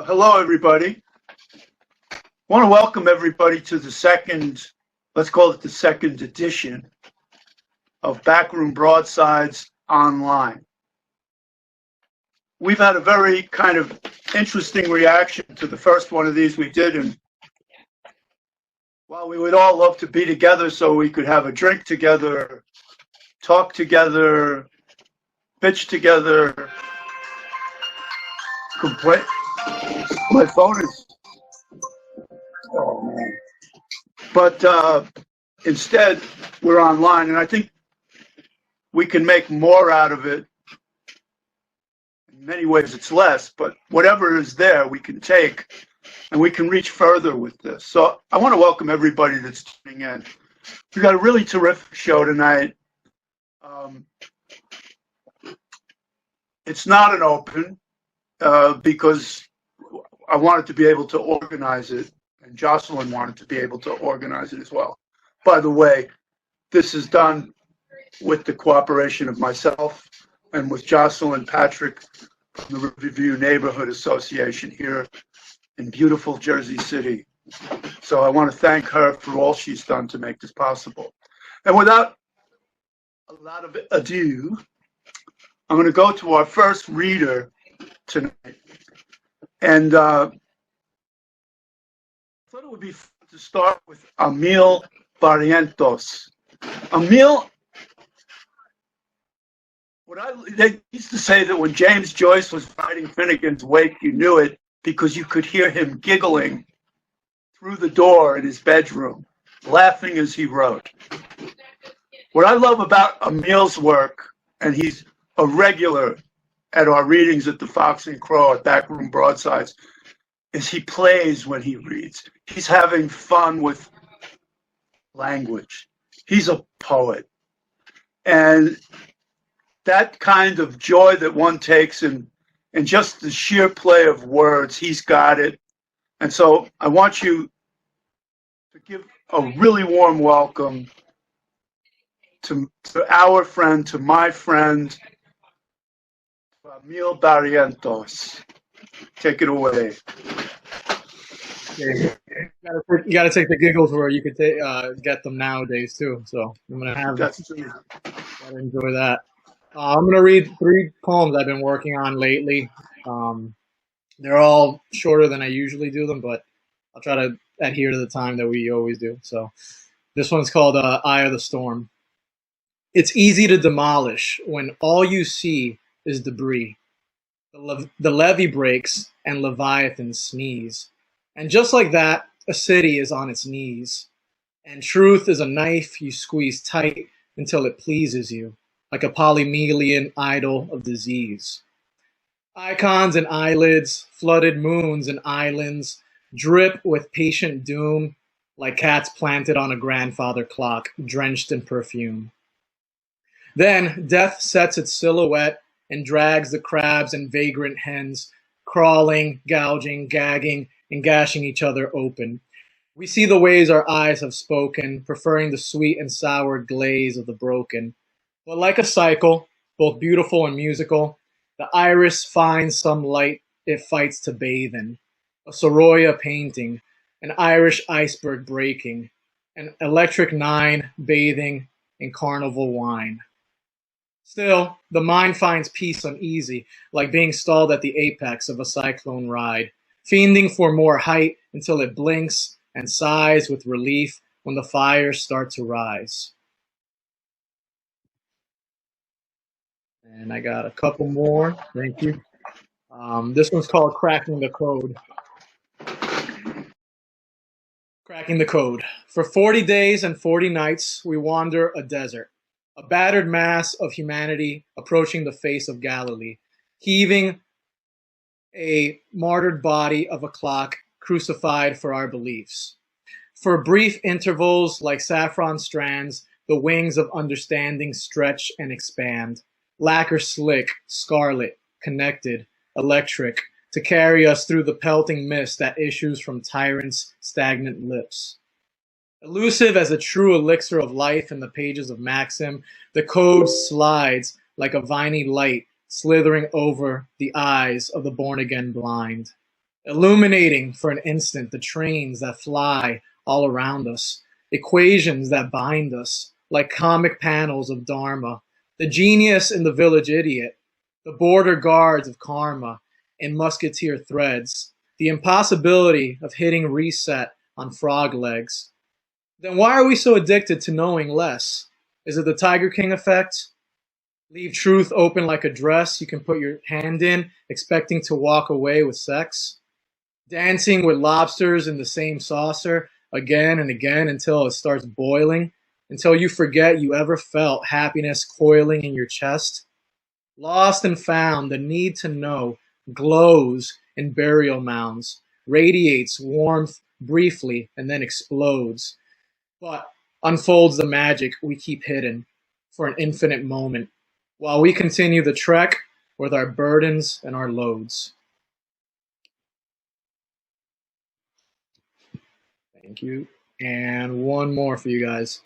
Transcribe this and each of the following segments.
Hello, everybody. I want to welcome everybody to the second, let's call it the second edition of Backroom Broadsides online. We've had a very kind of interesting reaction to the first one of these we did, and while we would all love to be together so we could have a drink together, talk together, bitch together, complain. My phone is, oh man. But instead, we're online, and I think we can make more out of it. In many ways, it's less, but whatever is there, we can take, and we can reach further with this. So I want to welcome everybody that's tuning in. We've got a really terrific show tonight. It's not an open, because I wanted to be able to organize it, and Jocelyn wanted to be able to organize it as well. By the way, this is done with the cooperation of myself and with Jocelyn Patrick from the Riverview Neighborhood Association here in beautiful Jersey City. So I want to thank her for all she's done to make this possible. And without a lot of ado, I'm going to go to our first reader tonight. And I thought it would be fun to start with Emil Barrientos. Emil, they used to say that when James Joyce was writing Finnegan's Wake, you knew it because you could hear him giggling through the door in his bedroom, laughing as he wrote. What I love about Emil's work, and he's a regular at our readings at the Fox and Crow at Backroom Broadsides, is he plays when he reads. He's having fun with language. He's a poet. And that kind of joy that one takes in just the sheer play of words, he's got it. And so I want you to give a really warm welcome to our friend, to my friend, Emil Barrientos. Take it away. You gotta take the giggles where you could get them nowadays too. So I'm gonna have gotta enjoy that. I'm gonna read 3 poems I've been working on lately. They're all shorter than I usually do them, but I'll try to adhere to the time that we always do. So this one's called Eye of the Storm. It's easy to demolish when all you see is debris. The levee breaks and leviathans sneeze. And just like that, a city is on its knees. And truth is a knife you squeeze tight until it pleases you, like a polymelian idol of disease. Icons and eyelids, flooded moons and islands, drip with patient doom like cats planted on a grandfather clock, drenched in perfume. Then death sets its silhouette and drags the crabs and vagrant hens, crawling, gouging, gagging, and gashing each other open. We see the ways our eyes have spoken, preferring the sweet and sour glaze of the broken. But like a cycle, both beautiful and musical, the iris finds some light it fights to bathe in. A Sorolla painting, an Irish iceberg breaking, an electric 9 bathing in carnival wine. Still, the mind finds peace uneasy, like being stalled at the apex of a cyclone ride, fiending for more height until it blinks and sighs with relief when the fires start to rise. And I got a couple more. Thank you. This one's called Cracking the Code. Cracking the Code. For 40 days and 40 nights, we wander a desert. A battered mass of humanity approaching the face of Galilee, heaving a martyred body of a clock crucified for our beliefs. For brief intervals like saffron strands, the wings of understanding stretch and expand, lacquer slick, scarlet, connected, electric, to carry us through the pelting mist that issues from tyrants' stagnant lips. Elusive as a true elixir of life in the pages of Maxim, the code slides like a viney light slithering over the eyes of the born-again blind. illuminating for an instant the trains that fly all around us, equations that bind us like comic panels of Dharma, the genius and the village idiot, the border guards of karma in musketeer threads, the impossibility of hitting reset on frog legs. Then why are we so addicted to knowing less? Is it the Tiger King effect? Leave truth open like a dress you can put your hand in, expecting to walk away with sex? Dancing with lobsters in the same saucer again and again until it starts boiling, until you forget you ever felt happiness coiling in your chest? Lost and found, the need to know glows in burial mounds, radiates warmth briefly and then explodes, but unfolds the magic we keep hidden for an infinite moment while we continue the trek with our burdens and our loads. Thank you. And one more for you guys.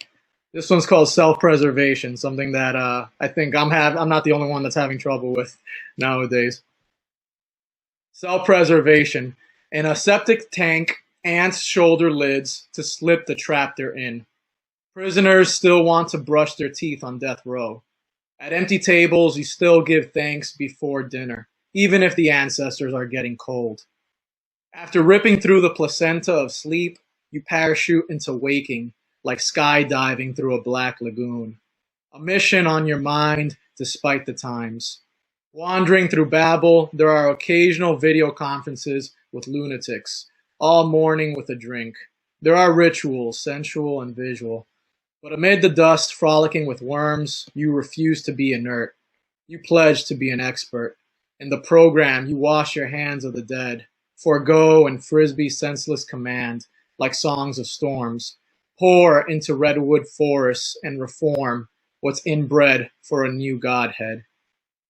This one's called self-preservation, something that I think I'm not the only one that's having trouble with nowadays. Self-preservation. In a septic tank, ants shoulder lids to slip the trap they're in. Prisoners still want to brush their teeth on death row. At empty tables, you still give thanks before dinner, even if the ancestors are getting cold. After ripping through the placenta of sleep, you parachute into waking, like skydiving through a black lagoon. A mission on your mind despite the times. Wandering through Babel, there are occasional video conferences with lunatics, all morning with a drink. There are rituals, sensual and visual. But amid the dust frolicking with worms, you refuse to be inert. You pledge to be an expert. In the program, you wash your hands of the dead, forego and frisbee senseless command, like songs of storms. Pour into redwood forests and reform what's inbred for a new godhead.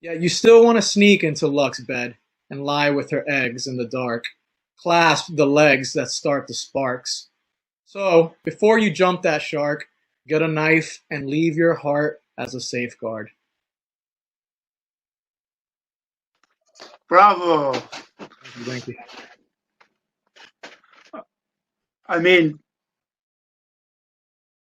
Yet you still want to sneak into Luck's bed and lie with her eggs in the dark. Clasp the legs that start the sparks. So, before you jump that shark, get a knife and leave your heart as a safeguard. Bravo. Thank you. I mean,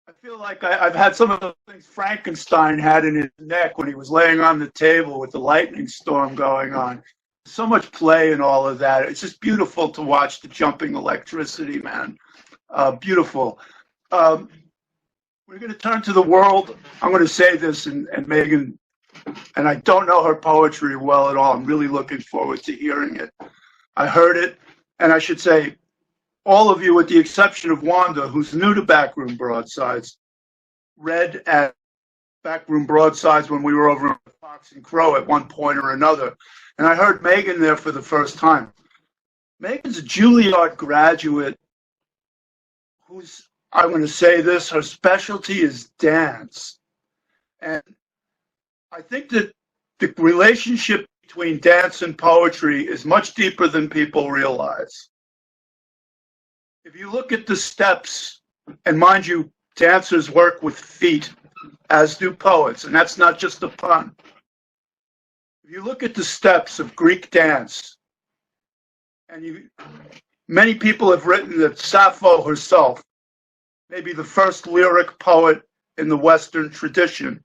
I feel like I've had some of the things Frankenstein had in his neck when he was laying on the table with the lightning storm going on. So much play in all of that. It's just beautiful to watch the jumping electricity, man. Beautiful. We're going to turn to the world. I'm going to say this, and Megan, and I don't know her poetry well at all. I'm really looking forward to hearing it. I heard it, and I should say, all of you, with the exception of Wanda, who's new to Backroom Broadsides, read at Backroom Broadsides when we were over at Fox and Crow at one point or another. And I heard Megan there for the first time. Megan's a Juilliard graduate who's, I'm going to say this, her specialty is dance. And I think that the relationship between dance and poetry is much deeper than people realize. If you look at the steps, and mind you, dancers work with feet, as do poets, and that's not just a pun. If you look at the steps of Greek dance, and many people have written that Sappho herself, maybe the first lyric poet in the Western tradition,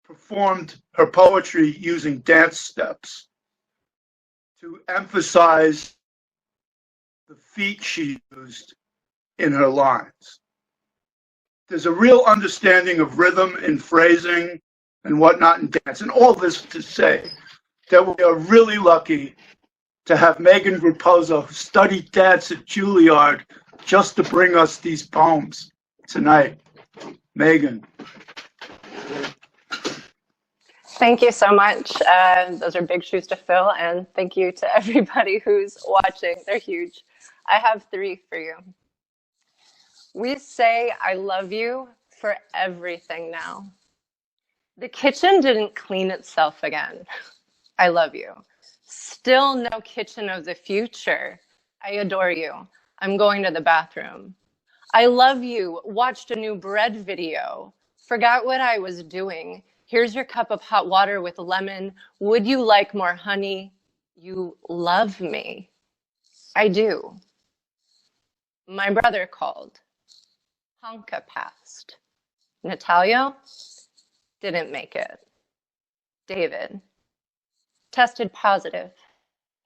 performed her poetry using dance steps to emphasize the feet she used in her lines. There's a real understanding of rhythm and phrasing and whatnot in dance. And all this to say that we are really lucky to have Megan Raposo, who studied dance at Juilliard, just to bring us these poems tonight. Megan. Thank you so much. Those are big shoes to fill, and thank you to everybody who's watching. They're huge. I have 3 for you. We say I love you for everything now. The kitchen didn't clean itself again. I love you. Still no kitchen of the future. I adore you. I'm going to the bathroom. I love you. Watched a new bread video. Forgot what I was doing. Here's your cup of hot water with lemon. Would you like more honey? You love me. I do. My brother called. Hanka passed. Natalia didn't make it. David tested positive.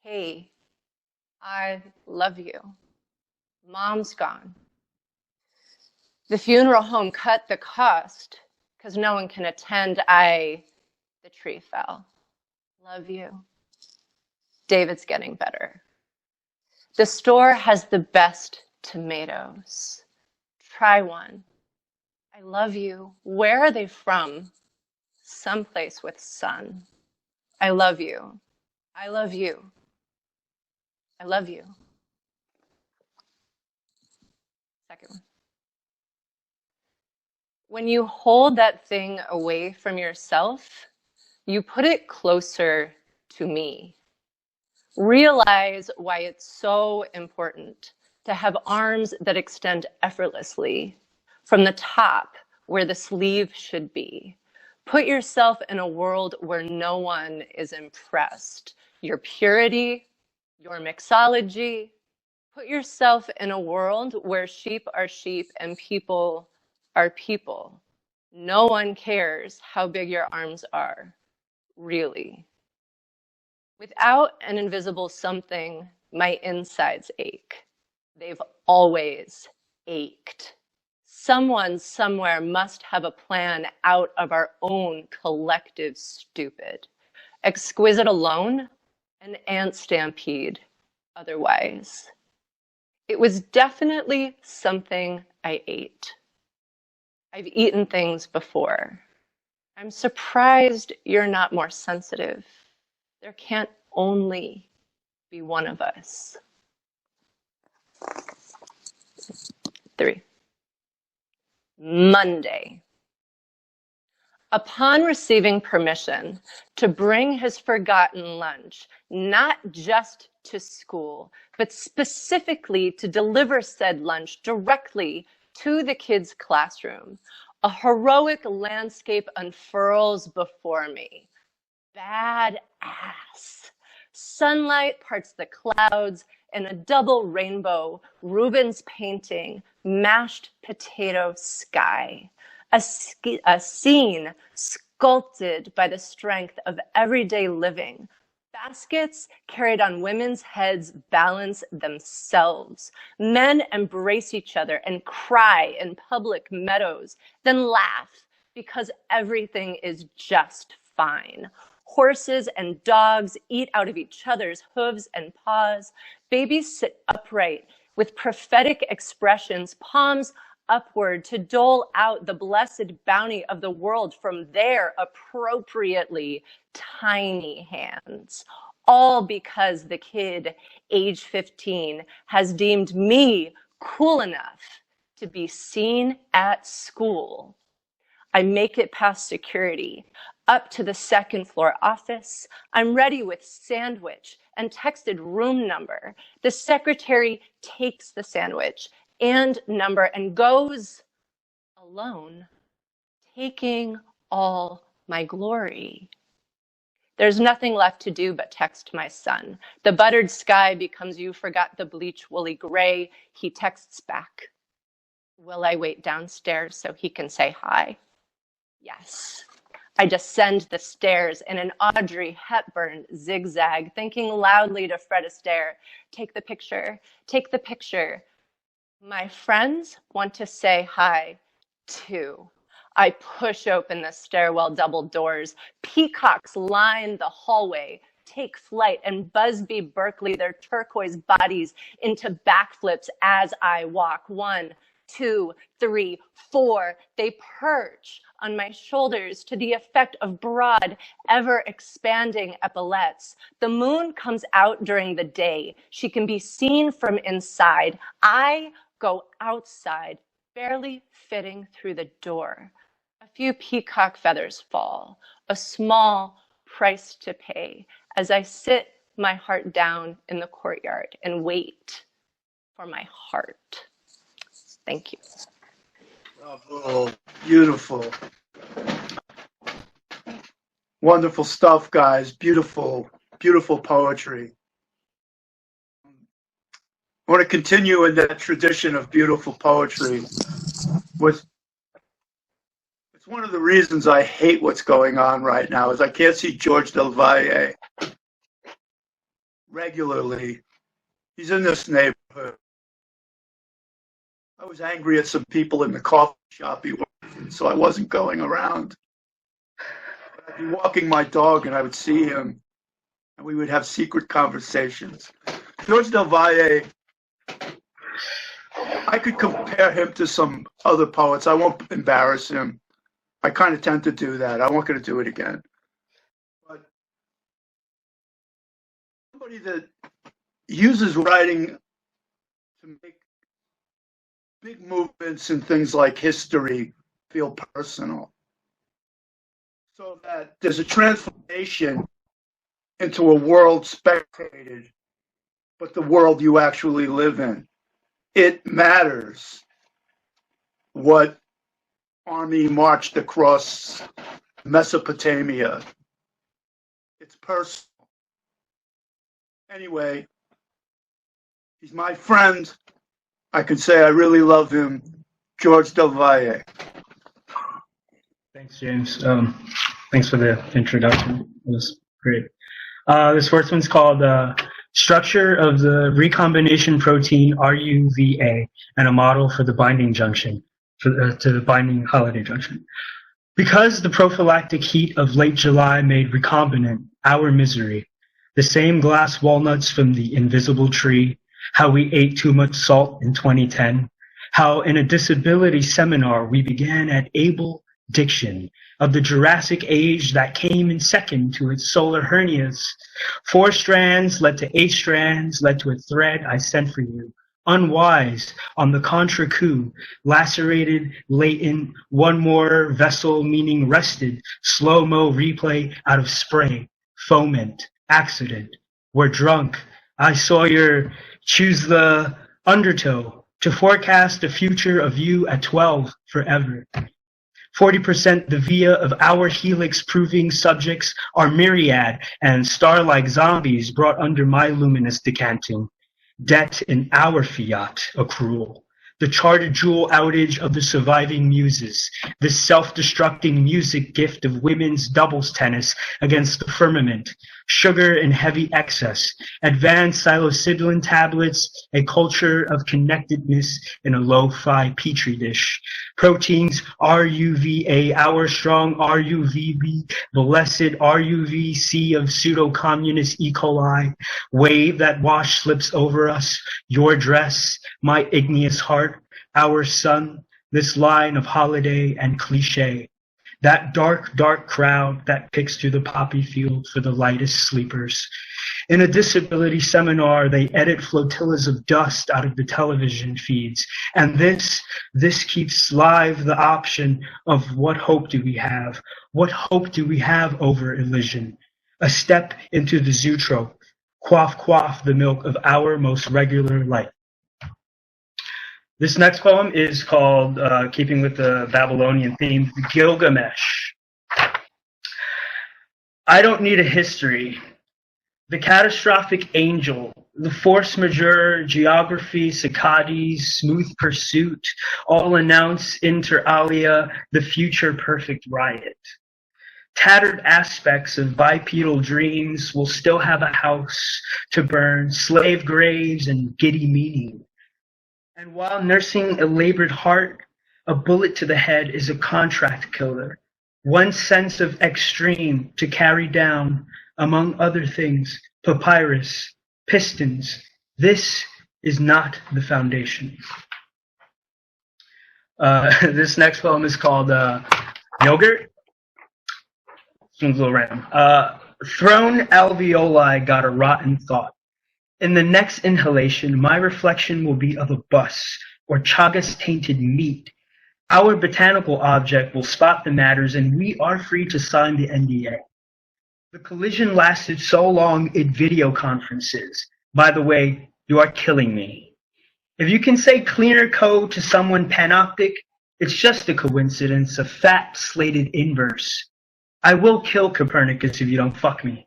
Hey, I love you. Mom's gone. The funeral home cut the cost because no one can attend. The tree fell. Love you. David's getting better. The store has the best tomatoes. Try one. I love you. Where are they from? Someplace with sun. I love you. I love you. I love you. Second one. When you hold that thing away from yourself, you put it closer to me. Realize why it's so important to have arms that extend effortlessly from the top where the sleeve should be. Put yourself in a world where no one is impressed. Your purity, your mixology. Put yourself in a world where sheep are sheep and people are people. No one cares how big your arms are, really. Without an invisible something, my insides ache. They've always ached. Someone somewhere must have a plan out of our own collective stupid. Exquisite alone, an ant stampede otherwise. It was definitely something I ate. I've eaten things before. I'm surprised you're not more sensitive. There can't only be one of us. 3. Monday. Upon receiving permission to bring his forgotten lunch, not just to school, but specifically to deliver said lunch directly to the kids' classroom, a heroic landscape unfurls before me. Badass. Sunlight parts the clouds in a double rainbow, Rubens painting, mashed potato sky. A scene sculpted by the strength of everyday living. Baskets carried on women's heads balance themselves. Men embrace each other and cry in public meadows, then laugh because everything is just fine. Horses and dogs eat out of each other's hooves and paws. Babies sit upright with prophetic expressions, palms upward to dole out the blessed bounty of the world from their appropriately tiny hands. All because the kid, age 15, has deemed me cool enough to be seen at school. I make it past security, up to the second floor office. I'm ready with sandwich and texted room number. The secretary takes the sandwich and number and goes alone, taking all my glory. There's nothing left to do but text my son. The buttered sky becomes you forgot the bleach woolly gray. He texts back. Will I wait downstairs so he can say hi? Yes. I descend the stairs in an Audrey Hepburn zigzag, thinking loudly to Fred Astaire, take the picture, take the picture. My friends want to say hi, too. I push open the stairwell double doors. Peacocks line the hallway, take flight, and Busby Berkeley their turquoise bodies into backflips as I walk. 1, 2, 3, 4. They perch on my shoulders to the effect of broad, ever-expanding epaulets. The moon comes out during the day. She can be seen from inside. I go outside, barely fitting through the door. A few peacock feathers fall, a small price to pay as I sit my heart down in the courtyard and wait for my heart. Thank you. Bravo. Beautiful. Wonderful stuff, guys. Beautiful, beautiful poetry. I want to continue in that tradition of beautiful poetry. It's one of the reasons I hate what's going on right now is I can't see George Del Valle regularly. He's in this neighborhood. I was angry at some people in the coffee shop he worked in, so I wasn't going around. I'd be walking my dog and I would see him and we would have secret conversations. George Del Valle, I could compare him to some other poets. I won't embarrass him. I kind of tend to do that. I'm not going to do it again. But somebody that uses writing to make big movements and things like history feel personal. So that there's a transformation into a world spectated, but the world you actually live in. It matters what army marched across Mesopotamia. It's personal. Anyway, he's my friend. I can say I really love him. George Del Valle. Thanks, James. Thanks for the introduction. It was great. This first one's called Structure of the Recombination Protein RUVA and a Model for the Binding Junction, to the Binding Holiday Junction. Because the prophylactic heat of late July made recombinant our misery, the same glass walnuts from the invisible tree, how we ate too much salt in 2010, how in a disability seminar we began at able diction of the Jurassic age that came in second to its solar hernias. 4 strands led to 8 strands, led to a thread I sent for you. Unwise on the contra coup, lacerated, latent, one more vessel meaning rested, slow-mo replay out of spray, foment, accident. We're drunk. I saw your choose the undertow to forecast the future of you at 12 forever. 40% the via of our helix proving subjects are myriad and star-like zombies brought under my luminous decanting. Debt in our fiat accrual. The charted jewel outage of the surviving muses. This self-destructing music gift of women's doubles tennis against the firmament. Sugar in heavy excess. Advanced psilocybin tablets. A culture of connectedness in a lo-fi petri dish. Proteins RUVA, our strong RUVB, blessed RUVC of pseudo-communist E. coli. Wave that wash slips over us. Your dress, my igneous heart, our sun, this line of holiday and cliche. That dark, dark crowd that picks through the poppy field for the lightest sleepers. In a disability seminar, they edit flotillas of dust out of the television feeds. And this keeps live the option of what hope do we have? What hope do we have over elision? A step into the zoetrope. Quaff, quaff the milk of our most regular light. This next poem is called, keeping with the Babylonian theme, Gilgamesh. I don't need a history. The catastrophic angel, the force majeure, geography, Saccades, smooth pursuit, all announce inter alia the future perfect riot. Tattered aspects of bipedal dreams will still have a house to burn, slave graves and giddy meaning. And while nursing a labored heart, a bullet to the head is a contract killer. One sense of extreme to carry down, among other things, papyrus, pistons. This is not the foundation. This next poem is called Yogurt. This one's a little random. Thrown alveoli got a rotten thought. In the next inhalation, my reflection will be of a bus or chagas-tainted meat. Our botanical object will spot the matters, and we are free to sign the NDA. The collision lasted so long it video conferences. By the way, you are killing me. If you can say cleaner code to someone panoptic, it's just a coincidence, a fat slated inverse. I will kill Copernicus if you don't fuck me.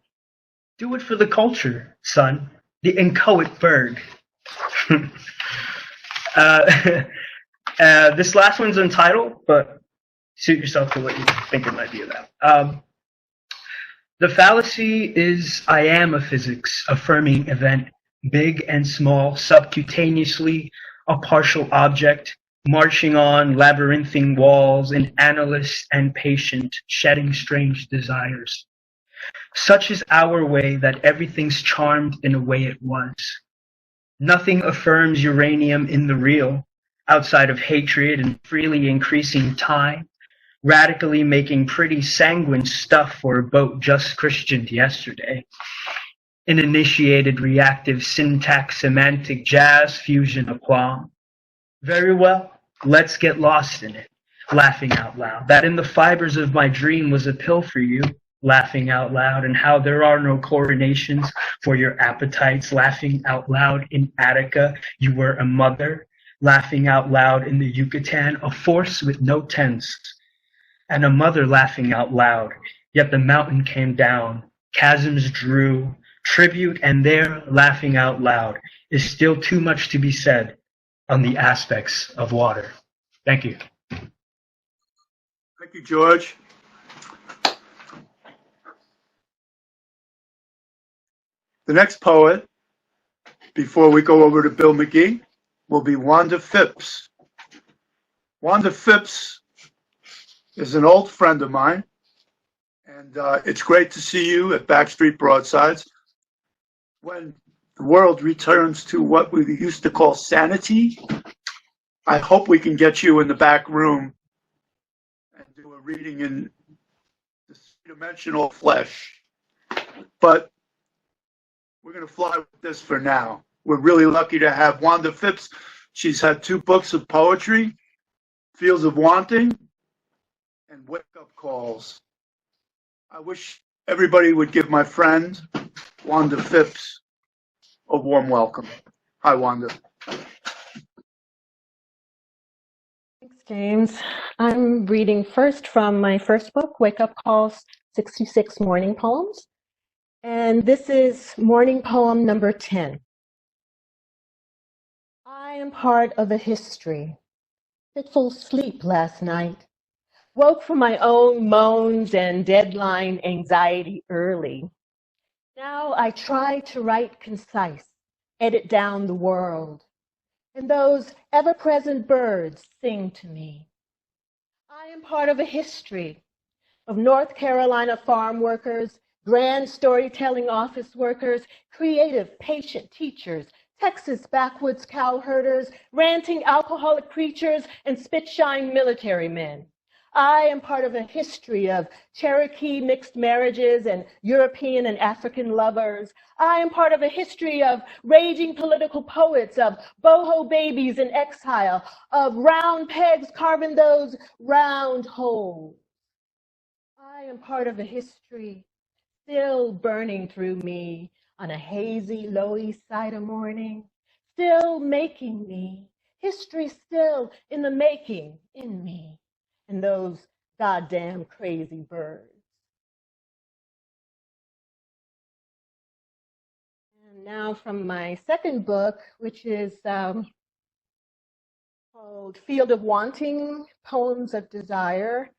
Do it for the culture, son. The inchoate bird. uh, this last one's untitled, but suit yourself to what you think it might be about. The fallacy is I am a physics affirming event, big and small, subcutaneously, a partial object, marching on labyrinthine walls, an analyst and patient, shedding strange desires. Such is our way that everything's charmed in a way it was. Nothing affirms uranium in the real, outside of hatred and freely increasing time, radically making pretty sanguine stuff for a boat just Christianed yesterday. An initiated reactive syntax semantic jazz fusion aplomb. Very well, let's get lost in it, laughing out loud. That in the fibers of my dream was a pill for you, laughing out loud, and how there are no coronations for your appetites, laughing out loud in Attica, you were a mother, laughing out loud in the Yucatan, a force with no tense, and a mother laughing out loud, yet the mountain came down, chasms drew, tribute, and there, laughing out loud, is still too much to be said on the aspects of water. Thank you. Thank you, George. The next poet, before we go over to Bill McGee, will be Wanda Phipps. Wanda Phipps is an old friend of mine, and it's great to see you at Backstreet Broadsides. When the world returns to what we used to call sanity, I hope we can get you in the back room and do a reading in the three-dimensional flesh. But we're going to fly with this for now. We're really lucky to have Wanda Phipps. She's had 2 books of poetry, Fields of Wanting and Wake Up Calls. I wish everybody would give my friend, Wanda Phipps, a warm welcome. Hi, Wanda. Thanks, James. I'm reading first from my first book, Wake Up Calls, 66 Morning Poems. And this is morning poem number 10. I am part of a history. Fitful sleep last night. Woke from my own moans and deadline anxiety early. Now I try to write concise, edit down the world. And those ever-present birds sing to me. I am part of a history of North Carolina farm workers, grand storytelling office workers, creative patient teachers, Texas backwoods cow herders, ranting alcoholic preachers, and spit-shine military men. I am part of a history of Cherokee mixed marriages and European and African lovers. I am part of a history of raging political poets, of boho babies in exile, of round pegs carving those round holes. I am part of a history still burning through me on a hazy Lower East Side morning, still making me, history still in the making in me, and those goddamn crazy birds. And now from my second book, which is called Field of Wanting, Poems of Desire.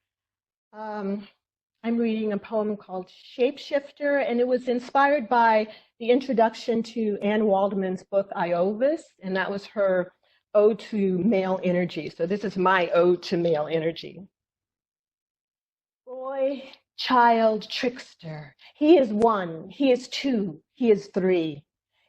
I'm reading a poem called Shapeshifter, and it was inspired by the introduction to Anne Waldman's book, Iovis, and that was her ode to male energy. So this is my ode to male energy. Boy, child, trickster, he is 1, he is 2, he is 3.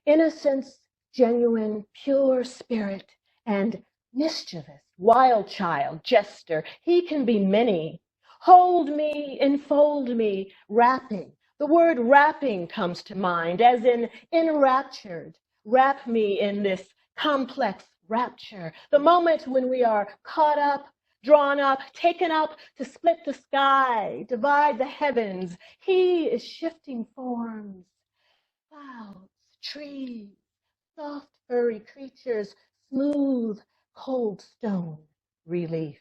Innocence, genuine, pure spirit, and mischievous, wild child, jester, he can be many. Hold me, enfold me, wrapping. The word wrapping comes to mind, as in enraptured. Wrap me in this complex rapture. The moment when we are caught up, drawn up, taken up to split the sky, divide the heavens. He is shifting forms, clouds, trees, soft furry creatures, smooth, cold stone relief.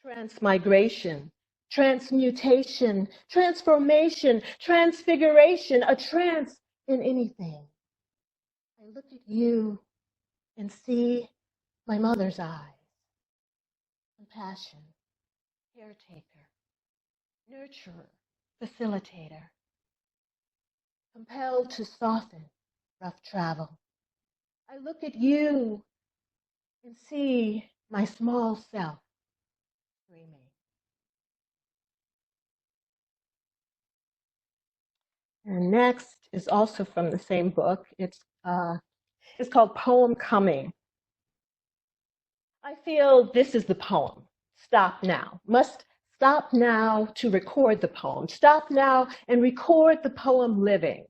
Transmigration, transmutation, transformation, transfiguration, a trance in anything. I look at you and see my mother's eyes, compassion, caretaker, nurturer, facilitator, compelled to soften rough travel. I look at you and see my small self dreaming. And next is also from the same book. It's called Poem Coming. I feel this is the poem. Stop now. Must stop now to record the poem. Stop now and record the poem living.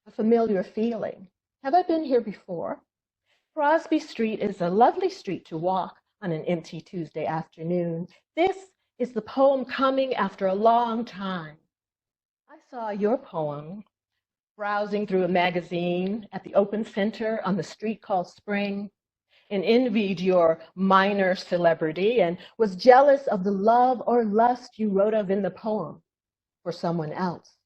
A familiar feeling. Have I been here before? Crosby Street is a lovely street to walk on an empty Tuesday afternoon. This is the poem coming after a long time. I saw your poem browsing through a magazine at the open center on the street called Spring, and envied your minor celebrity and was jealous of the love or lust you wrote of in the poem for someone else.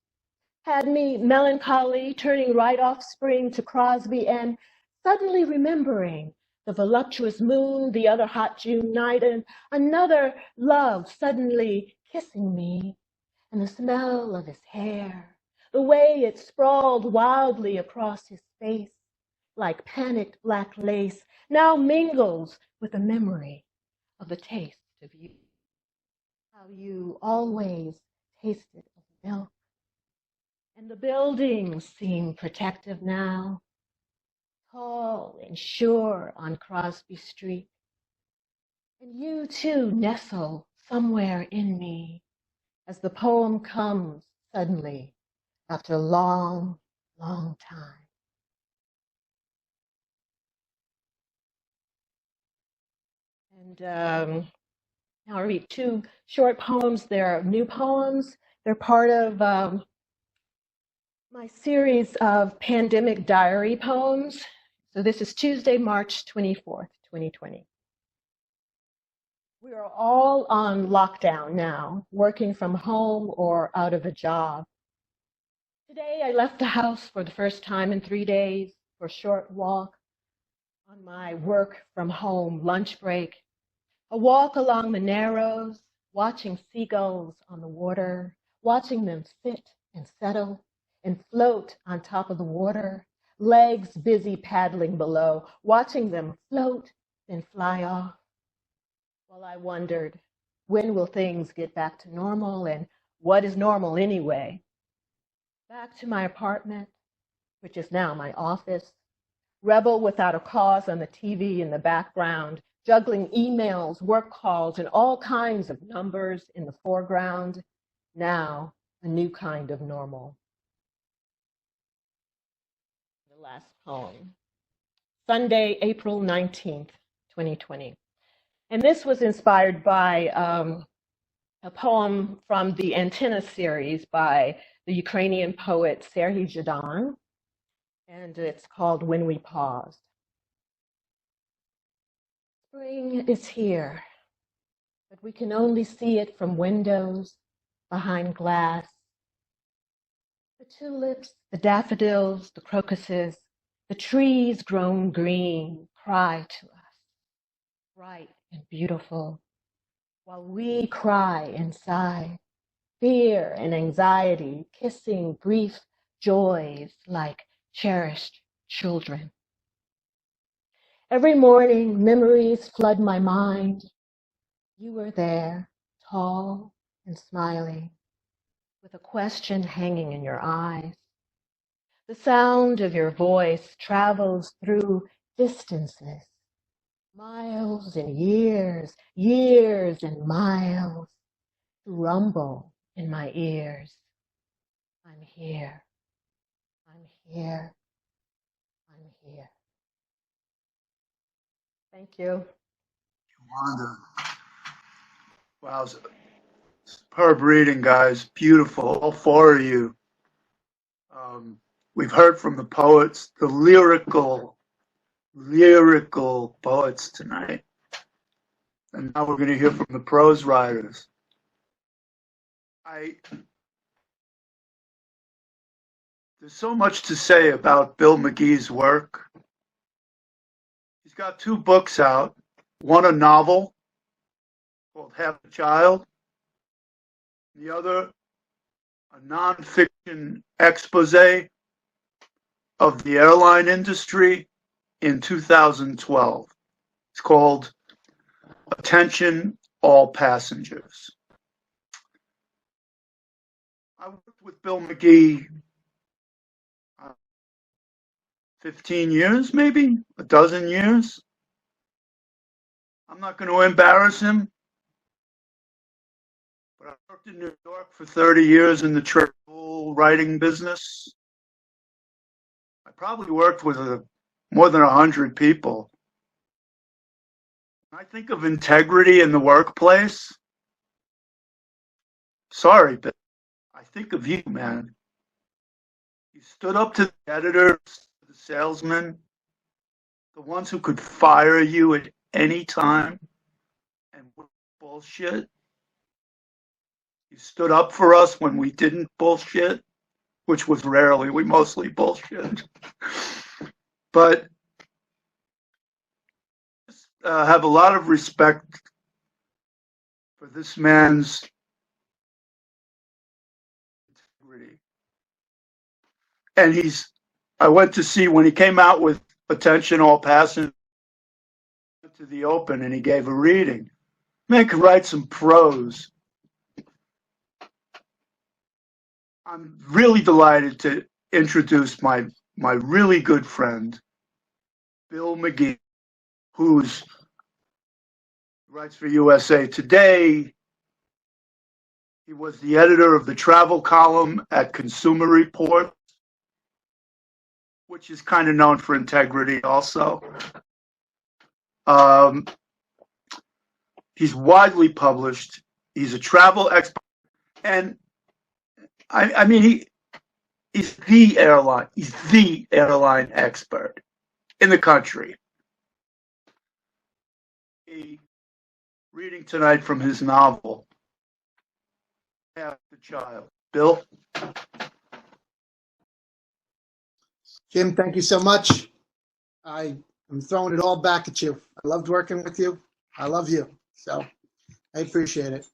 Had me melancholy, turning right off Spring to Crosby and suddenly remembering the voluptuous moon, the other hot June night, and another love suddenly kissing me, and the smell of his hair, the way it sprawled wildly across his face like panicked black lace, now mingles with the memory of the taste of you. How you always tasted of milk. And the buildings seem protective now, tall and sure on Crosby Street. And you too nestle somewhere in me as the poem comes suddenly after a long, long time. And now I'll read two short poems. They're new poems. They're part of my series of pandemic diary poems. So this is Tuesday, March 24th, 2020. We are all on lockdown now, working from home or out of a job. Today, I left the house for the first time in 3 days for a short walk on my work from home lunch break. A walk along the Narrows, watching seagulls on the water, watching them sit and settle and float on top of the water, legs busy paddling below, watching them float then fly off. Well, I wondered, when will things get back to normal, and what is normal anyway? Back to my apartment, which is now my office, rebel without a cause on the TV in the background, juggling emails, work calls, and all kinds of numbers in the foreground. Now, a new kind of normal. The last poem. Sunday, April 19th, 2020. And this was inspired by a poem from the Antenna series by the Ukrainian poet Serhiy Zhadan, and it's called When We Paused. Spring is here, but we can only see it from windows, behind glass. The tulips, the daffodils, the crocuses, the trees grown green cry to us, bright and beautiful, while we cry inside, fear and anxiety, kissing brief joys like cherished children. Every morning, memories flood my mind. You were there, tall and smiling, with a question hanging in your eyes. The sound of your voice travels through distances, miles and years, years and miles, to rumble in my ears. I'm here, I'm here, I'm here. Thank you. Wanda. Wow, superb reading, guys. Beautiful, all four of you. We've heard from the poets, the lyrical poets tonight. And now we're going to hear from the prose writers. There's so much to say about Bill McGee's work. He's got 2 books out, one a novel called Half a Child, the other a nonfiction expose of the airline industry in 2012. It's called Attention All Passengers. I worked with Bill McGee 15 years, maybe a dozen years. I'm not going to embarrass him, but I worked in New York for 30 years in the travel writing business. I probably worked with more than 100 people. When I think of integrity in the workplace, sorry, but I think of you, man. You stood up to the editors, the salesmen, the ones who could fire you at any time and bullshit. You stood up for us when we didn't bullshit, which was rarely. We mostly bullshit. But have a lot of respect for this man's integrity. And I went to see when he came out with Attention All Passengers to the Open, and he gave a reading. Man could write some prose. I'm really delighted to introduce my really good friend, Bill McGee, who writes for USA Today. He was the editor of the travel column at Consumer Report, which is kind of known for integrity also. He's widely published. He's a travel expert. And I mean, he's the airline expert in the country. Reading tonight from his novel, Half the Child. Bill? Jim, thank you so much. I'm throwing it all back at you. I loved working with you. I love you. So I appreciate it.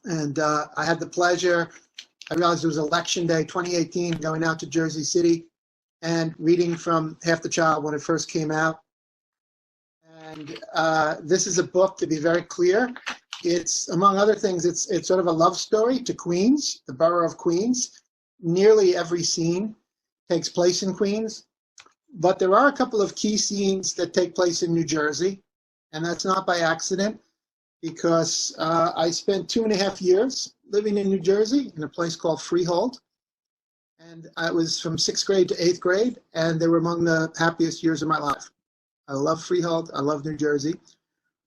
And I had the pleasure, I realized it was election day 2018, going out to Jersey City and reading from Half the Child when it first came out. And this is a book, to be very clear. It's, among other things, it's sort of a love story to Queens, the borough of Queens. Nearly every scene takes place in Queens, but there are a couple of key scenes that take place in New Jersey, and that's not by accident, because I spent 2.5 years living in New Jersey in a place called Freehold, and I was from 6th grade to 8th grade, and they were among the happiest years of my life. I love Freehold, I love New Jersey.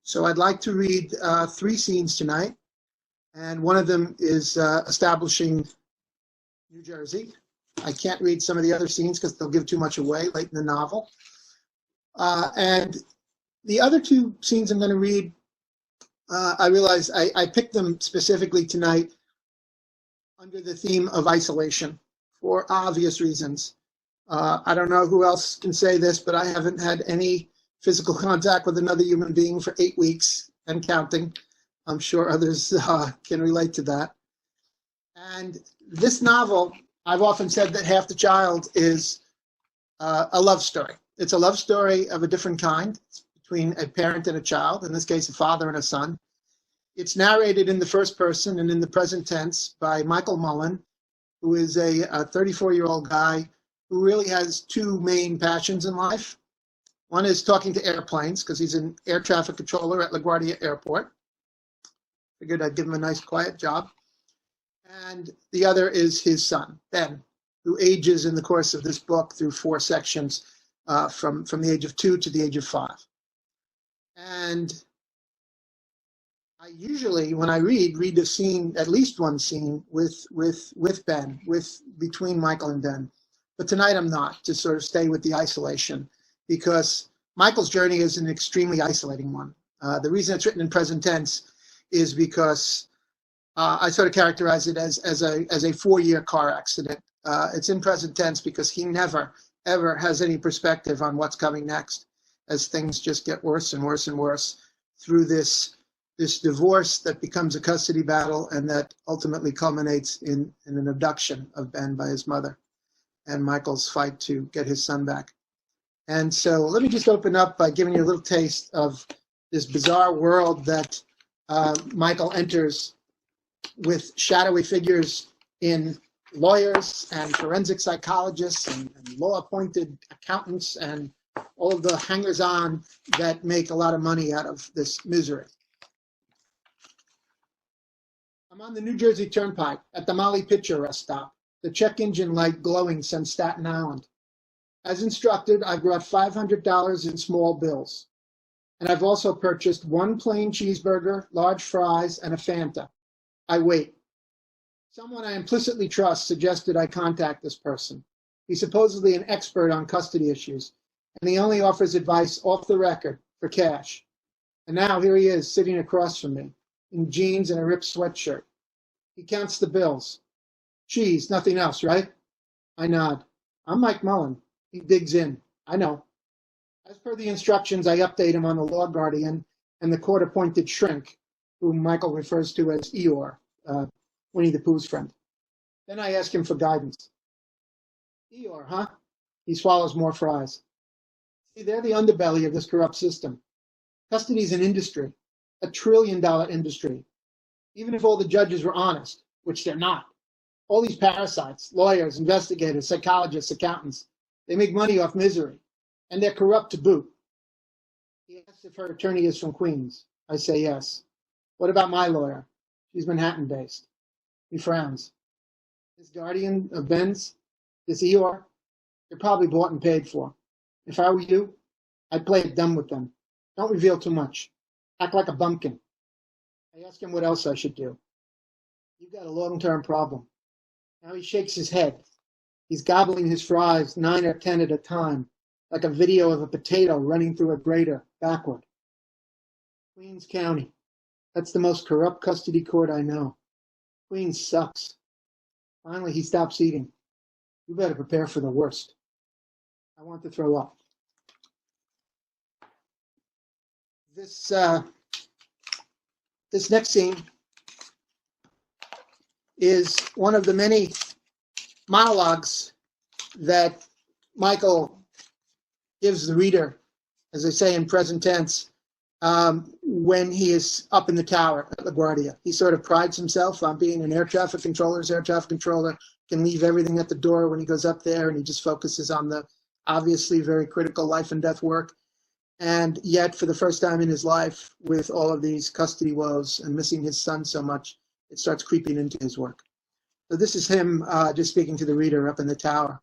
So I'd like to read 3 scenes tonight, and one of them is establishing New Jersey. I can't read some of the other scenes because they'll give too much away late in the novel. And the other 2 scenes I'm going to read, I realize I picked them specifically tonight under the theme of isolation for obvious reasons. I don't know who else can say this, but I haven't had any physical contact with another human being for 8 weeks and counting. I'm sure others can relate to that. And this novel, I've often said that Half the Child is a love story. It's a love story of a different kind between a parent and a child, in this case, a father and a son. It's narrated in the first person and in the present tense by Michael Mullen, who is a 34-year-old guy who really has 2 main passions in life. One is talking to airplanes, because he's an air traffic controller at LaGuardia Airport. Figured I'd give him a nice, quiet job. And the other is his son, Ben, who ages in the course of this book through 4 sections from the age of 2 to the age of 5. And I usually, when I read a scene, at least one scene with Ben, between Michael and Ben. But tonight I'm not, to sort of stay with the isolation, because Michael's journey is an extremely isolating one. The reason it's written in present tense is because I sort of characterize it as a 4-year car accident. It's in present tense because he never, ever has any perspective on what's coming next, as things just get worse and worse and worse through this divorce that becomes a custody battle and that ultimately culminates in an abduction of Ben by his mother and Michael's fight to get his son back. And so let me just open up by giving you a little taste of this bizarre world that Michael enters with shadowy figures in lawyers and forensic psychologists and law-appointed accountants and all of the hangers-on that make a lot of money out of this misery. I'm on the New Jersey Turnpike at the Molly Pitcher rest stop, the check engine light glowing some Staten Island. As instructed, I brought $500 in small bills. And I've also purchased 1 plain cheeseburger, large fries, and a Fanta. I wait. Someone I implicitly trust suggested I contact this person. He's supposedly an expert on custody issues, and he only offers advice off the record for cash. And now here he is sitting across from me in jeans and a ripped sweatshirt. He counts the bills. Cheese, nothing else, right? I nod. I'm Mike Mullen. He digs in. I know. As per the instructions, I update him on the law guardian and the court-appointed shrink, whom Michael refers to as Eeyore, Winnie the Pooh's friend. Then I ask him for guidance. Eeyore, huh? He swallows more fries. See, they're the underbelly of this corrupt system. Custody's an industry, a $1 trillion industry. Even if all the judges were honest, which they're not. All these parasites, lawyers, investigators, psychologists, accountants, they make money off misery, and they're corrupt to boot. He asks if her attorney is from Queens. I say yes. What about my lawyer? She's Manhattan-based. He frowns. This guardian of Ben's, this Eeyore, they're probably bought and paid for. If I were you, I'd play it dumb with them. Don't reveal too much. Act like a bumpkin. I ask him what else I should do. You've got a long-term problem. Now he shakes his head. He's gobbling his fries 9 or 10 at a time, like a video of a potato running through a grater backward. Queens County. That's the most corrupt custody court I know. Queens sucks. Finally, he stops eating. You better prepare for the worst. I want to throw up. This next scene is one of the many monologues that Michael gives the reader, as I say in present tense, when he is up in the tower at LaGuardia. He sort of prides himself on being an air traffic controller. His air traffic controller can leave everything at the door when he goes up there, and he just focuses on the obviously very critical life and death work. And yet, for the first time in his life, with all of these custody woes and missing his son so much, it starts creeping into his work. So this is him just speaking to the reader up in the tower.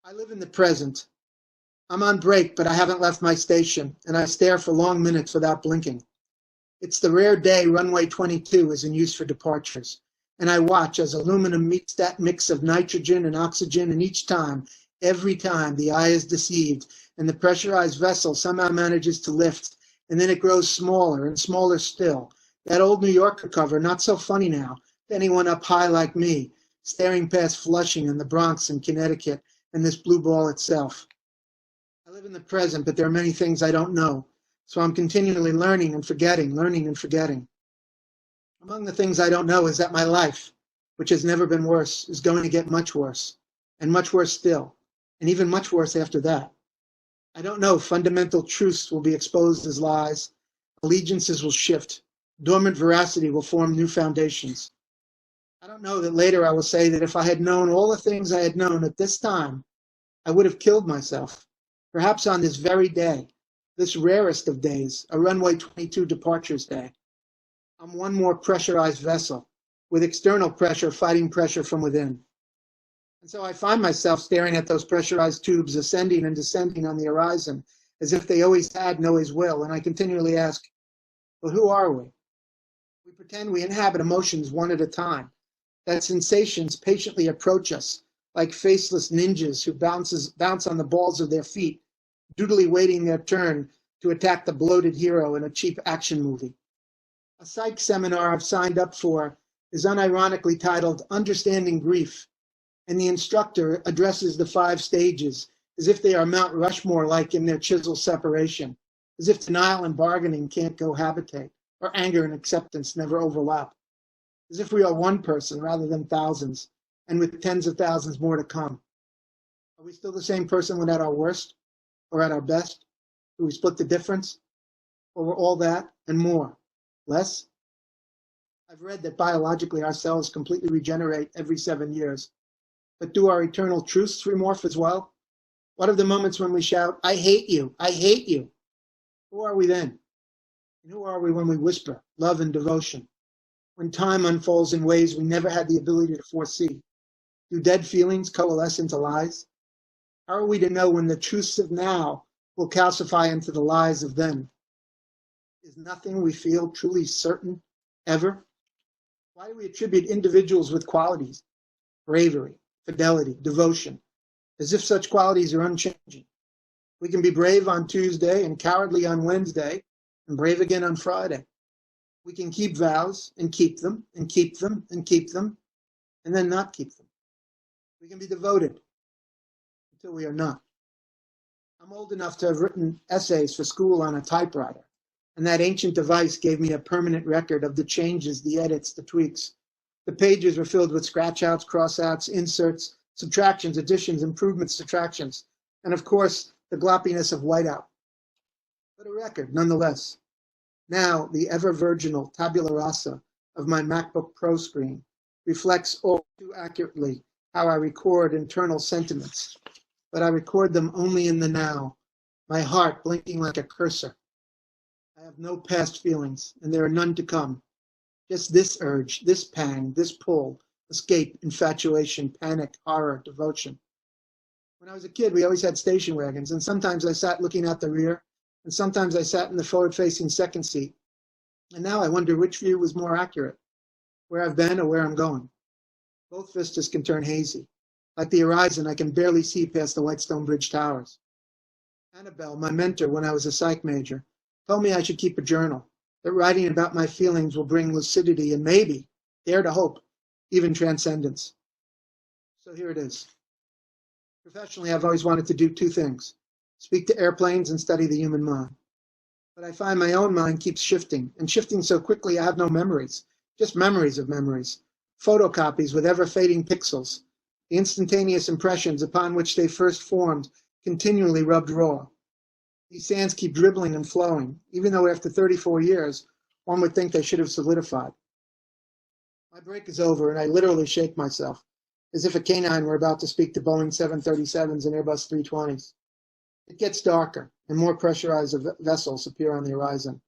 I live in the present. I'm on break, but I haven't left my station, and I stare for long minutes without blinking. It's the rare day runway 22 is in use for departures, and I watch as aluminum meets that mix of nitrogen and oxygen, and every time, the eye is deceived, and the pressurized vessel somehow manages to lift, and then it grows smaller and smaller still. That old New Yorker cover, not so funny now, to anyone up high like me, staring past Flushing and the Bronx and Connecticut and this blue ball itself. I live in the present, but there are many things I don't know, so I'm continually learning and forgetting. Among the things I don't know is that my life, which has never been worse, is going to get much worse, and much worse still, and even much worse after that. I don't know if fundamental truths will be exposed as lies, allegiances will shift, dormant veracity will form new foundations. I don't know that later I will say that if I had known all the things I had known at this time, I would have killed myself, perhaps on this very day, this rarest of days, a runway 22 departures day. I'm one more pressurized vessel, with external pressure fighting pressure from within. And so I find myself staring at those pressurized tubes ascending and descending on the horizon, as if they always had and always will, and I continually ask, well, who are we? We pretend we inhabit emotions one at a time, that sensations patiently approach us, like faceless ninjas who bounce on the balls of their feet, doodly waiting their turn to attack the bloated hero in a cheap action movie. A psych seminar I've signed up for is unironically titled Understanding Grief, and the instructor addresses the 5 stages as if they are Mount Rushmore-like in their chisel separation, as if denial and bargaining can't cohabitate, or anger and acceptance never overlap, as if we are one person rather than thousands, and with tens of thousands more to come. Are we still the same person when at our worst, or at our best? Do we split the difference? Or we're all that and more? Less? I've read that biologically our cells completely regenerate every 7 years. But do our eternal truths remorph as well? What of the moments when we shout, I hate you, I hate you? Who are we then? And who are we when we whisper love and devotion? When time unfolds in ways we never had the ability to foresee? Do dead feelings coalesce into lies? How are we to know when the truths of now will calcify into the lies of then? Is nothing we feel truly certain ever? Why do we attribute individuals with qualities, bravery, fidelity, devotion, as if such qualities are unchanging? We can be brave on Tuesday and cowardly on Wednesday and brave again on Friday. We can keep vows and keep them and keep them and keep them and then not keep them. We can be devoted until we are not. I'm old enough to have written essays for school on a typewriter, and that ancient device gave me a permanent record of the changes, the edits, the tweaks. The pages were filled with scratch-outs, cross-outs, inserts, subtractions, additions, improvements, subtractions, and of course, the gloppiness of whiteout. But a record, nonetheless. Now, the ever-virginal tabula rasa of my MacBook Pro screen reflects all too accurately how I record internal sentiments, but I record them only in the now, my heart blinking like a cursor. I have no past feelings, and there are none to come. Just this urge, this pang, this pull, escape, infatuation, panic, horror, devotion. When I was a kid, we always had station wagons, and sometimes I sat looking out the rear, and sometimes I sat in the forward-facing second seat. And now I wonder which view was more accurate, where I've been or where I'm going. Both vistas can turn hazy. Like the horizon, I can barely see past the Whitestone Bridge towers. Annabelle, my mentor when I was a psych major, told me I should keep a journal, that writing about my feelings will bring lucidity and maybe, dare to hope, even transcendence. So here it is. Professionally, I've always wanted to do 2 things: speak to airplanes and study the human mind. But I find my own mind keeps shifting, and shifting so quickly I have no memories, just memories of memories, photocopies with ever-fading pixels, the instantaneous impressions upon which they first formed, continually rubbed raw. These sands keep dribbling and flowing, even though after 34 years, one would think they should have solidified. My break is over, and I literally shake myself, as if a canine were about to speak to Boeing 737s and Airbus 320s. It gets darker, and more pressurized vessels appear on the horizon.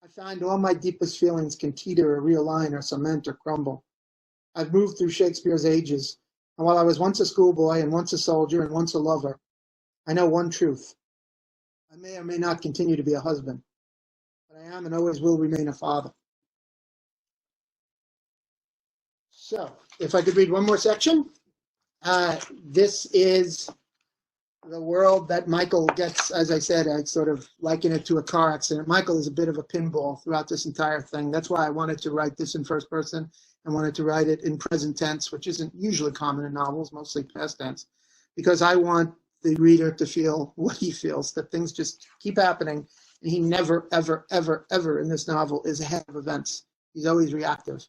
I find all my deepest feelings can teeter or realign or cement or crumble. I've moved through Shakespeare's ages, and while I was once a schoolboy and once a soldier and once a lover, I know one truth. I may or may not continue to be a husband, but I am and always will remain a father. So, if I could read one more section. This is the world that Michael gets. As I said, I sort of liken it to a car accident. Michael is a bit of a pinball throughout this entire thing. That's why I wanted to write this in first person. I wanted to write it in present tense, which isn't usually common in novels, mostly past tense, because I want the reader to feel what he feels, that things just keep happening, and he never, ever, ever, ever in this novel is ahead of events. He's always reactive.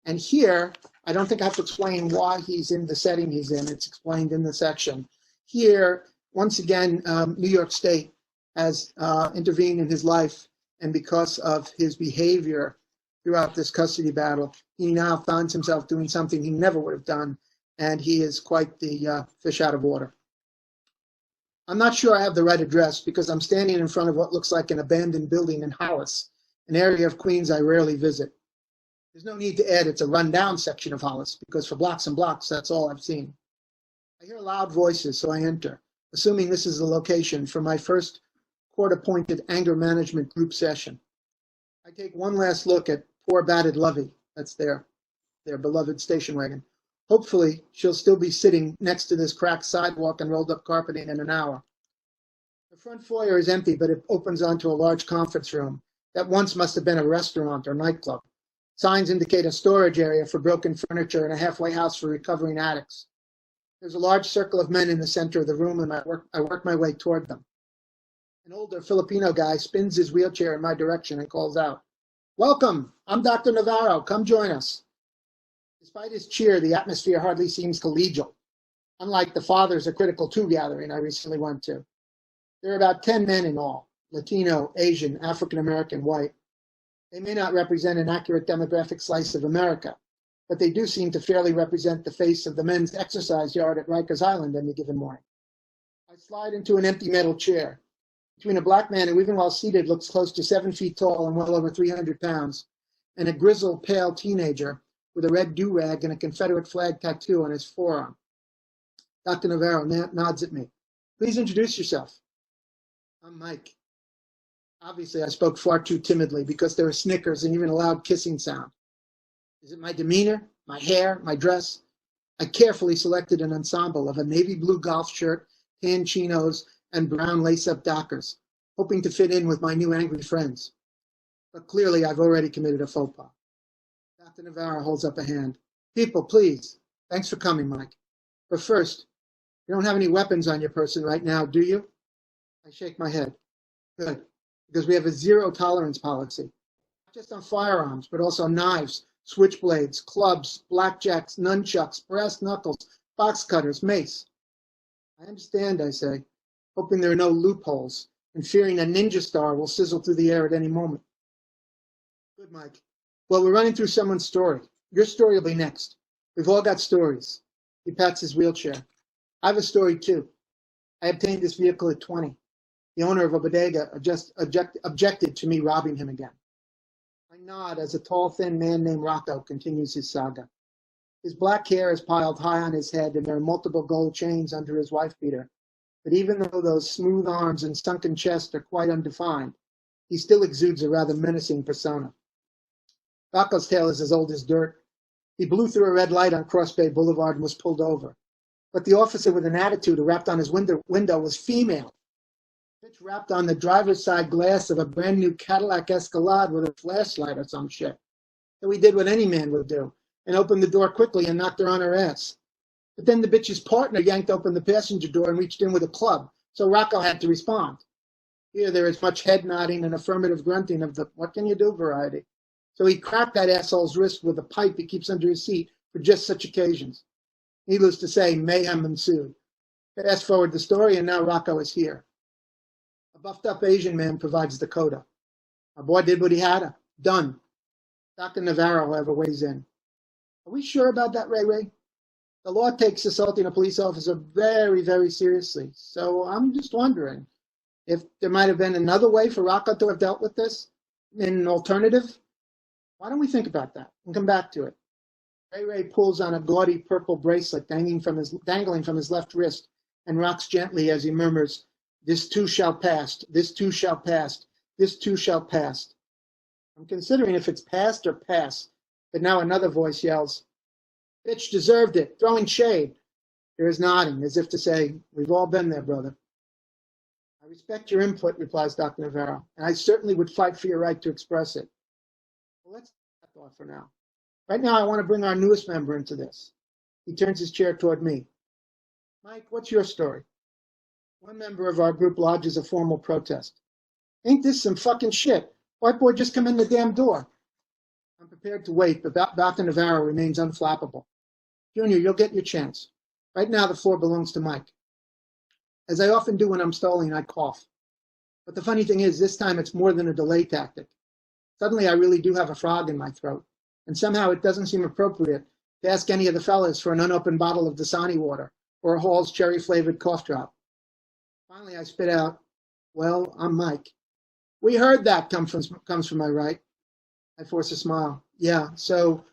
And here, I don't think I have to explain why he's in the setting he's in. It's explained in the section. Here, once again, New York State has intervened in his life, and because of his behavior throughout this custody battle, he now finds himself doing something he never would have done, and he is quite the fish out of water. I'm not sure I have the right address because I'm standing in front of what looks like an abandoned building in Hollis, an area of Queens I rarely visit. There's no need to add it's a rundown section of Hollis because for blocks and blocks, that's all I've seen. I hear loud voices, so I enter, assuming this is the location for my first court-appointed anger management group session. I take one last look at poor batted Lovey, that's their beloved station wagon. Hopefully, she'll still be sitting next to this cracked sidewalk and rolled up carpeting in an hour. The front foyer is empty, but it opens onto a large conference room, that once must have been a restaurant or nightclub. Signs indicate a storage area for broken furniture and a halfway house for recovering addicts. There's a large circle of men in the center of the room, and I work my way toward them. An older Filipino guy spins his wheelchair in my direction and calls out, "Welcome, I'm Dr. Navarro, come join us." Despite his cheer, the atmosphere hardly seems collegial, unlike the Fathers of Critical 2 gathering I recently went to. There are about 10 men in all, Latino, Asian, African American, white. They may not represent an accurate demographic slice of America, but they do seem to fairly represent the face of the men's exercise yard at Rikers Island any given morning. I slide into an empty metal chair. Between a black man who, even while seated, looks close to 7 feet tall and well over 300 pounds, and a grizzled, pale teenager with a red do-rag and a Confederate flag tattoo on his forearm. Dr. Navarro nods at me. "Please introduce yourself." "I'm Mike." Obviously, I spoke far too timidly because there were snickers and even a loud kissing sound. Is it my demeanor, my hair, my dress? I carefully selected an ensemble of a navy blue golf shirt, tan chinos, and brown lace-up Dockers, hoping to fit in with my new angry friends. But clearly, I've already committed a faux pas. Dr. Navarro holds up a hand. "People, please. Thanks for coming, Mike. But first, you don't have any weapons on your person right now, do you?" I shake my head. Good, because we have a zero-tolerance policy. Not just on firearms, but also knives, switchblades, clubs, blackjacks, nunchucks, brass knuckles, box cutters, mace. "I understand," I say, hoping there are no loopholes, and fearing a ninja star will sizzle through the air at any moment. "Good, Mike. Well, we're running through someone's story. Your story will be next. We've all got stories." He pats his wheelchair. "I have a story, too. I obtained this vehicle at 20. The owner of a bodega objected to me robbing him again." I nod as a tall, thin man named Rocco continues his saga. His black hair is piled high on his head, and there are multiple gold chains under his wife-beater. But even though those smooth arms and sunken chest are quite undefined, he still exudes a rather menacing persona. Rocco's tale is as old as dirt. He blew through a red light on Cross Bay Boulevard and was pulled over. But the officer with an attitude who rapped on his window was female. Bitch rapped on the driver's side glass of a brand new Cadillac Escalade with a flashlight or some shit. So he did what any man would do and opened the door quickly and knocked her on her ass. But then the bitch's partner yanked open the passenger door and reached in with a club, so Rocco had to respond. Here there is much head nodding and affirmative grunting of the "what can you do" variety. So he cracked that asshole's wrist with a pipe he keeps under his seat for just such occasions. Needless to say, mayhem ensued. Fast forward the story, and now Rocco is here. A buffed-up Asian man provides the coda. Our boy did what he had to. Done. Dr. Navarro, however, weighs in. "Are we sure about that, Ray Ray? The law takes assaulting a police officer very, very seriously. So I'm just wondering if there might have been another way for Rocco to have dealt with this, an alternative. Why don't we think about that and come back to it?" Ray Ray pulls on a gaudy purple bracelet dangling from his left wrist and rocks gently as he murmurs, "This too shall pass, this too shall pass, this too shall pass." I'm considering if it's past or pass, but now another voice yells, "Bitch deserved it, throwing shade." There is nodding, as if to say, "We've all been there, brother." "I respect your input," replies Dr. Navarro, "and I certainly would fight for your right to express it." Well, let's take that thought for now. Right now, I want to bring our newest member into this. He turns his chair toward me. "Mike, what's your story?" One member of our group lodges a formal protest. "Ain't this some fucking shit? White boy just come in the damn door." I'm prepared to wait, but Dr. Navarro remains unflappable. "Junior, you'll get your chance. Right now, the floor belongs to Mike." As I often do when I'm stalling, I cough. But the funny thing is, this time it's more than a delay tactic. Suddenly, I really do have a frog in my throat, and somehow it doesn't seem appropriate to ask any of the fellas for an unopened bottle of Dasani water or a Hall's cherry-flavored cough drop. Finally, I spit out, "Well, I'm Mike." "We heard that," comes from my right. I force a smile. "Yeah, so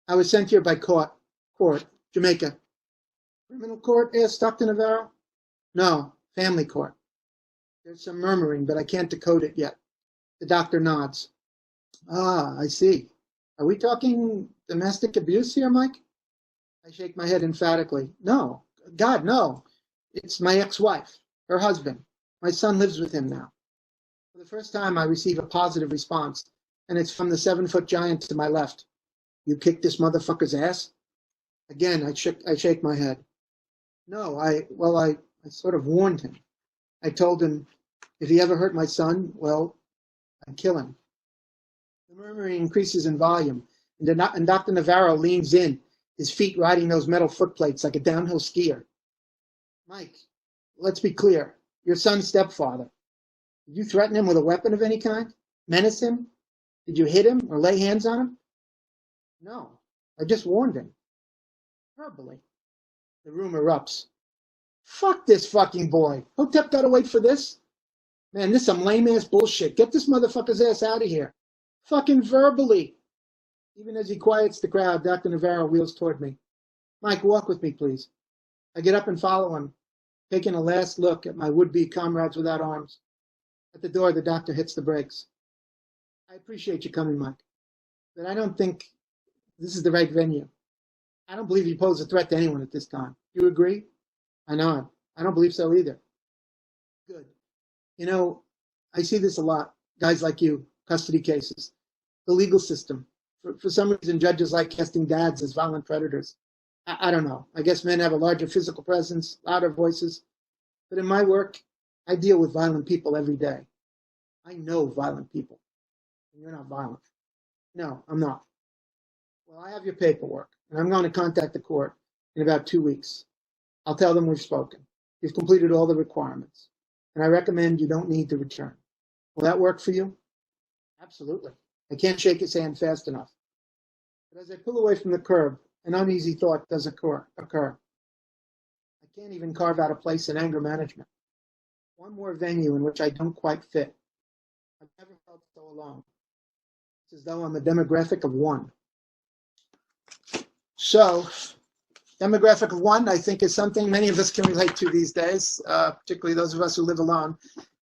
I was sent here by court, Jamaica." "Criminal court?" asks Dr. Navarro. "No, family court." There's some murmuring, but I can't decode it yet. The doctor nods. "Ah, I see. Are we talking domestic abuse here, Mike?" I shake my head emphatically. "No, God, no. It's my ex-wife, her husband. My son lives with him now." For the first time, I receive a positive response, and it's from the 7-foot giant to my left. You kicked this motherfucker's ass? Again, I shake my head. No, I sort of warned him. I told him, if he ever hurt my son, well, I'd kill him. The murmuring increases in volume, and Dr. Navarro leans in, his feet riding those metal footplates like a downhill skier. Mike, let's be clear. Your son's stepfather. Did you threaten him with a weapon of any kind? Menace him? Did you hit him or lay hands on him? No, I just warned him. Verbally. The room erupts. Fuck this fucking boy. Hotep gotta wait for this? Man, this is some lame-ass bullshit. Get this motherfucker's ass out of here. Fucking verbally. Even as he quiets the crowd, Dr. Navarro wheels toward me. Mike, walk with me, please. I get up and follow him, taking a last look at my would-be comrades without arms. At the door, the doctor hits the brakes. I appreciate you coming, Mike, but I don't think this is the right venue. I don't believe you pose a threat to anyone at this time. You agree? I know. I don't believe so either. Good. You know, I see this a lot. Guys like you, custody cases, the legal system. For some reason, judges like casting dads as violent predators. I don't know. I guess men have a larger physical presence, louder voices. But in my work, I deal with violent people every day. I know violent people. And you're not violent. No, I'm not. Well, I have your paperwork, and I'm going to contact the court in about 2 weeks. I'll tell them we've spoken. You've completed all the requirements, and I recommend you don't need to return. Will that work for you? Absolutely. I can't shake his hand fast enough. But as I pull away from the curb, an uneasy thought does occur. I can't even carve out a place in anger management. One more venue in which I don't quite fit. I've never felt so alone. It's as though I'm a demographic of one. So, demographic of one, I think, is something many of us can relate to these days, particularly those of us who live alone.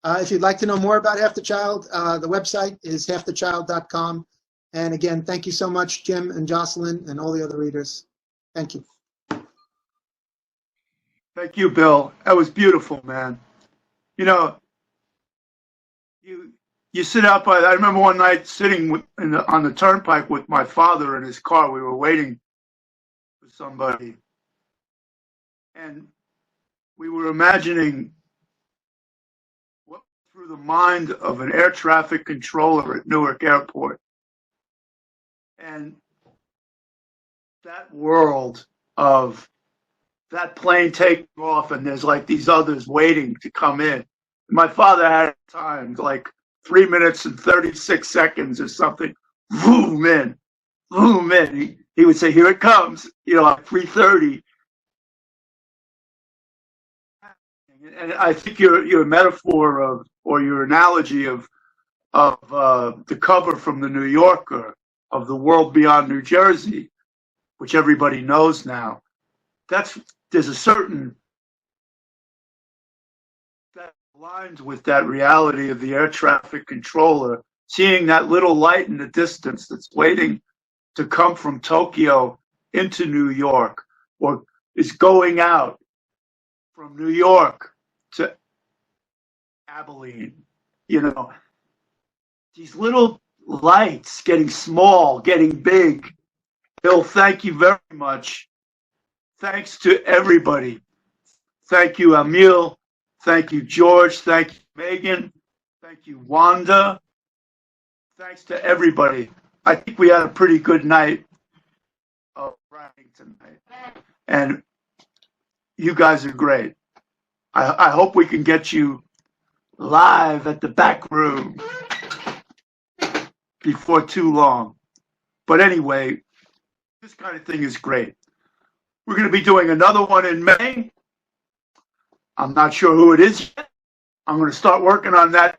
If you'd like to know more about Half the Child, the website is halfthechild.com. And again, thank you so much, Jim and Jocelyn and all the other readers. Thank you. Thank you, Bill. That was beautiful, man. You know, you sit out by, I remember one night sitting on the turnpike with my father in his car. We were waiting for somebody. And we were imagining what through the mind of an air traffic controller at Newark Airport. And that world of that plane taking off and there's like these others waiting to come in. My father had time, like 3 minutes and 36 seconds or something. Boom in, boom in. He would say, "Here it comes," you know, like 3:30. And I think your metaphor of, or your analogy of the cover from the New Yorker of The World Beyond New Jersey, which everybody knows now, there's a certain that aligns with that reality of the air traffic controller, seeing that little light in the distance that's waiting to come from Tokyo into New York, or is going out from New York to Abilene. You know, these little lights getting small, getting big. Bill, thank you very much. Thanks to everybody. Thank you, Emil. Thank you, George. Thank you, Megan. Thank you, Wanda. Thanks to everybody. I think we had a pretty good night of writing tonight. And you guys are great. I hope we can get you live at the back room before too long. But anyway, this kind of thing is great. We're going to be doing another one in May. I'm not sure who it is yet. I'm going to start working on that.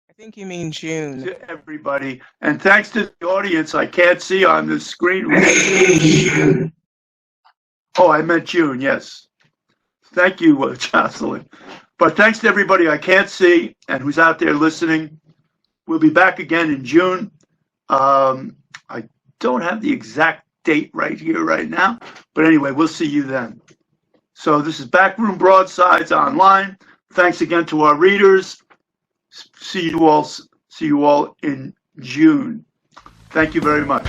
I think you mean June. To everybody. And thanks to the audience, I can't see on the screen. Oh, I meant June, yes. Thank you, Jocelyn. But thanks to everybody I can't see and who's out there listening. We'll be back again in June. I don't have the exact date right here, right now. But anyway, we'll see you then. So this is Backroom Broadsides online. Thanks again to our readers. See you all in June. Thank you very much.